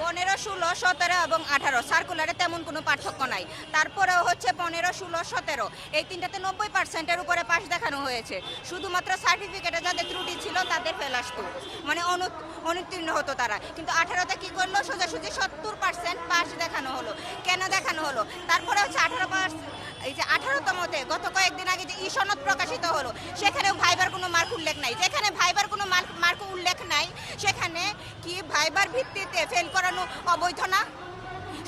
15, 16, 17 এবং 18 সার্কুলারে তেমন কোনো পার্থক্য নাই। তারপরেও হচ্ছে 15, 16, 17 এই তিনটাতে 90% উপরে পাস দেখানো হয়েছে। শুধুমাত্র সার্টিফিকেটে যাদের ত্রুটি ছিল তাদের ফেল আসতো, মানে অনুত্তীর্ণ হতো তারা। কিন্তু 18তে কি করলো, সোজাসুজি 70% পাস দেখানো হলো। কেন দেখানো হলো? তারপরে হচ্ছে 18%, এই যে 18তমতে গত কয়েকদিন আগে যে সনদ প্রকাশিত হলো, সেখানেও ভাইবার কোনো মার্ক উল্লেখ নাই। যেখানে ভাইবার কোনো মার্ক উল্লেখ নাই, সেখানে কি ভাইবার ভিত্তিতে ফেল করানো অবৈধ না?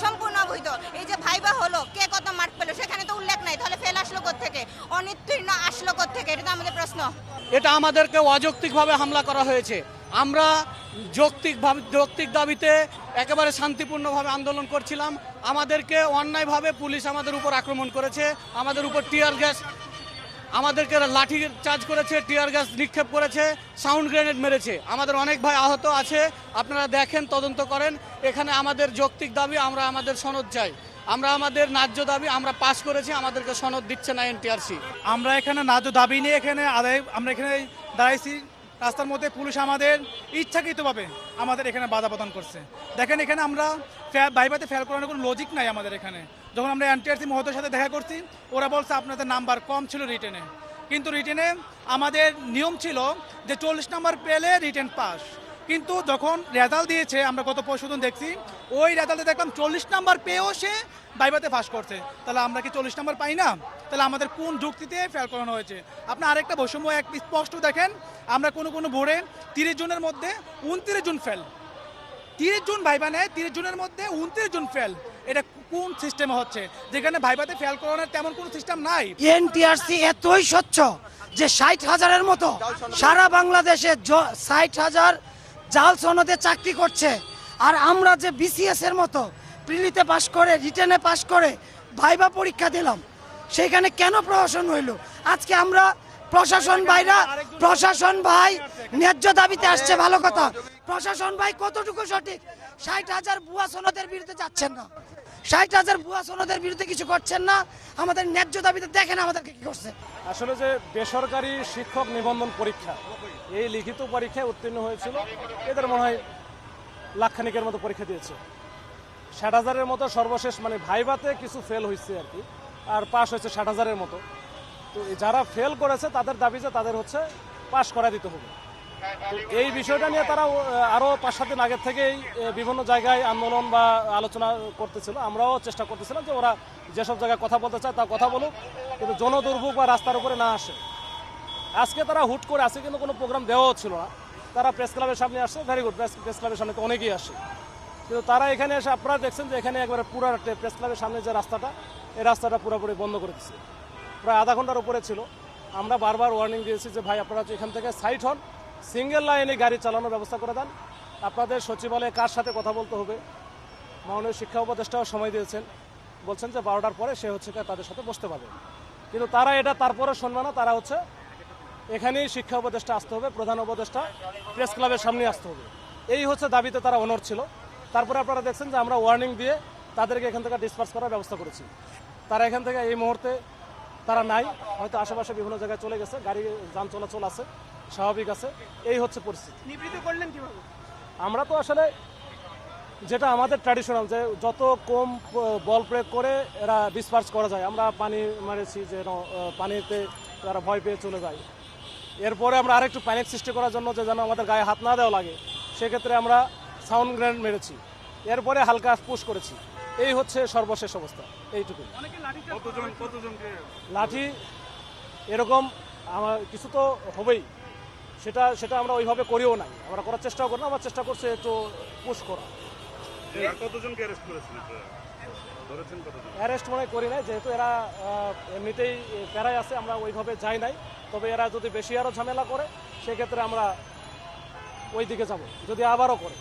সম্পূর্ণ অবৈধ। এই যে ভাইবা হলো, কে কত মার্ক পেলো সেখানে তো উল্লেখ নাই, তাহলে ফেল আসলো কোত্থেকে, অনুত্তীর্ণ আসলো কোত্থেকে? এটা তো আমাদের প্রশ্ন। এটা আমাদেরকে অযৌক্তিকভাবে হামলা করা হয়েছে। আমরা যৌক্তিক দাবিতে একেবারে শান্তিপূর্ণভাবে আন্দোলন করছিলাম। আমাদেরকে অন্যায়ভাবে পুলিশ আমাদের উপর আক্রমণ করেছে, আমাদের উপর টিয়ার গ্যাস, আমাদেরকে লাঠি চার্জ করেছে, টিয়ার গ্যাস নিক্ষেপ করেছে, সাউন্ড গ্রেনেড মেরেছে। আমাদের অনেক ভাই আহত আছে, আপনারা দেখেন, তদন্ত করেন। এখানে আমাদের যৌক্তিক দাবি, আমরা আমাদের সনদ চাই, আমরা আমাদের ন্যায্য দাবি আমরা পাস করেছি, আমাদেরকে সনদ দিচ্ছে না এনটিআরসি। আমরা এখানে ন্যায্য দাবি নিয়ে আমরা এখানে দাঁড়াইছি। রাস্তার মধ্যে পুলিশ আমাদের ইচ্ছাকৃতভাবে আমাদের এখানে বাধা প্রদান করছে। দেখেন, এখানে আমরা ভাইভাতে ফেল করানোর কোনো লজিক নাই আমাদের এখানে। যখন আমরা এনটিআরসি মহোদয়ের সাথে দেখা করছি, ওরা বলছে আপনাদের নাম্বার কম ছিল রিটেনে, কিন্তু রিটেনে আমাদের নিয়ম ছিল যে 40 নাম্বার পেলে রিটেন পাস। কিন্তু যখন রেজাল্ট দিয়েছে, আমরা গত পরশুদিন দেখছি, ওই রেজাল্টে দেখলাম 40 নাম্বার পেয়েও সে ভাইভাতে পাস করছে। তাহলে আমরা কি 40 নাম্বার পাই না? তাহলে আমাদের কোন যুক্তিতে ফেল করানো হয়েছে? আপনি আরেকটা বৈষম্য স্পষ্ট দেখেন, আমরা কোনো বোর্ডে 30 জনের মধ্যে 29 জন ফেল। 30 জন ভাইবা নেয়, 30 জনের মধ্যে 29 জন ফেল। এটা কোন সিস্টেমে হচ্ছে, যেখানে ভাইভাতে ফেল করানোর তেমন কোনো সিস্টেম নাই? এনটিআরসি এতই স্বচ্ছ যে 60,000-এর মতো সারা বাংলাদেশে 60,000 জাল সনদে চাকরি করছে। আর আমরা যে বিসিএস এর মতো প্রিলিতে পাশ করে, রিটেনে পাশ করে ভাইবা পরীক্ষা দিলাম, সেখানে কেন প্রহসন হইল? আজকে আমরা প্রশাসন ভাই ন্যায্য দাবিতে আসছে, ভালো কথা। প্রশাসন ভাই কতটুকু সঠিক? 60,000 ভুয়া সনদের বিরুদ্ধে যাচ্ছেন না, 60,000 ভুয়া সনদের বিরুদ্ধে কিছু করছেন না। আমাদের ন্যায্য দাবিতে দেখেন আমাদেরকে কি করছে। আসলে যে বেসরকারি শিক্ষক নিবন্ধন পরীক্ষা, এই লিখিত পরীক্ষায় উত্তীর্ণ হয়েছিল, এদের মনে হয় লাখখানিকের মতো পরীক্ষা দিয়েছে। 60,000-এর মতো সর্বশেষ, মানে ভাইভাতে কিছু ফেল হয়েছে আর কি, আর পাস হয়েছে 60,000-এর মতো। তো যারা ফেল করেছে তাদের দাবি যে তাদের হচ্ছে পাস করা দিতে হবে। তো এই বিষয়টা নিয়ে তারা আরও 5-7 দিন আগের থেকেই বিভিন্ন জায়গায় আন্দোলন বা আলোচনা করতেছিল। আমরাও চেষ্টা করতেছিলাম যে ওরা যেসব জায়গায় কথা বলতে চায় তা কথা বলুক, কিন্তু জনদুর্ভোগ বা রাস্তার উপরে না আসে। আজকে তারা হুট করে আসে, কিন্তু কোনো প্রোগ্রাম দেওয়াও ছিল না। তারা প্রেস ক্লাবের সামনে আসছে, ভেরি গুড, প্রেস ক্লাবের সামনে তো অনেকেই আসে, কিন্তু তারা এখানে এসে আপনারা দেখছেন যে এখানে একবারে পুরো প্রেস ক্লাবের সামনে যে রাস্তাটা, এই রাস্তাটা পুরোপুরি বন্ধ করে দিচ্ছে। প্রায় আধা ঘন্টার উপরে ছিল। আমরা বারবার ওয়ার্নিং দিয়েছি যে ভাই আপনারা এখান থেকে সাইড হন, সিঙ্গেল লাইনে গাড়ি চালানোর ব্যবস্থা করে দেন। আপনাদের সচিবালয়ে কার সাথে কথা বলতে হবে, মাননীয় শিক্ষা উপদেষ্টাও সময় দিয়েছেন, বলছেন যে 12টার পরে সে হচ্ছে তাদের সাথে বসতে পারবে। কিন্তু তারা এটা তারপরে শুনবে না, তারা হচ্ছে এখানেই শিক্ষা উপদেষ্টা আসতে হবে, প্রধান উপদেষ্টা প্রেস ক্লাবের সামনে আসতে হবে, এই হচ্ছে দাবিতে তারা অনড় ছিল। তারপরে আপনারা দেখছেন যে আমরা ওয়ার্নিং দিয়ে তাদেরকে এখান থেকে ডিসপার্স করার ব্যবস্থা করেছি। তারা এখান থেকে এই মুহূর্তে তারা নাই, হয়তো আশেপাশে বিভিন্ন জায়গায় চলে গেছে, গাড়ি যান চলাচল আছে, স্বাভাবিক আছে। এই হচ্ছে পরিস্থিতি। নিবৃত্ত করলেন কিভাবে? আমরা তো আসলে যেটা আমাদের ট্র্যাডিশনাল, যে যত কম বল প্রয়োগ করে এরা ডিসপার্স করা যায়, আমরা পানি মারেছি যেন পানিতে তারা ভয় পেয়ে চলে যায়। এরপরে আমরা আরেকটু প্যানিক সৃষ্টি করার জন্য, যে যেন আমাদের গায়ে হাত না দেওয়া লাগে, সেক্ষেত্রে আমরা সাউন্ড গ্রেনেড মেরেছি, এরপরে হালকা পুশ করেছি। এই হচ্ছে সর্বশেষ অবস্থা, এইটুকু। লাঠি এরকম আমার কিছু তো হবেই, সেটা আমরা ওইভাবে করিও নাই, আমরা করার চেষ্টাও করি না। আমরা চেষ্টা করছি একটু পুশ করা। অ্যারেস্ট মনে করি নাই, যেহেতু এরা এমনিতেই প্যারায় আছে, আমরা ওইভাবে যাই নাই। তবে এরা যদি বেশি আরও ঝামেলা করে, সেক্ষেত্রে আমরা ওই দিকে যাব, যদি আবারও করে।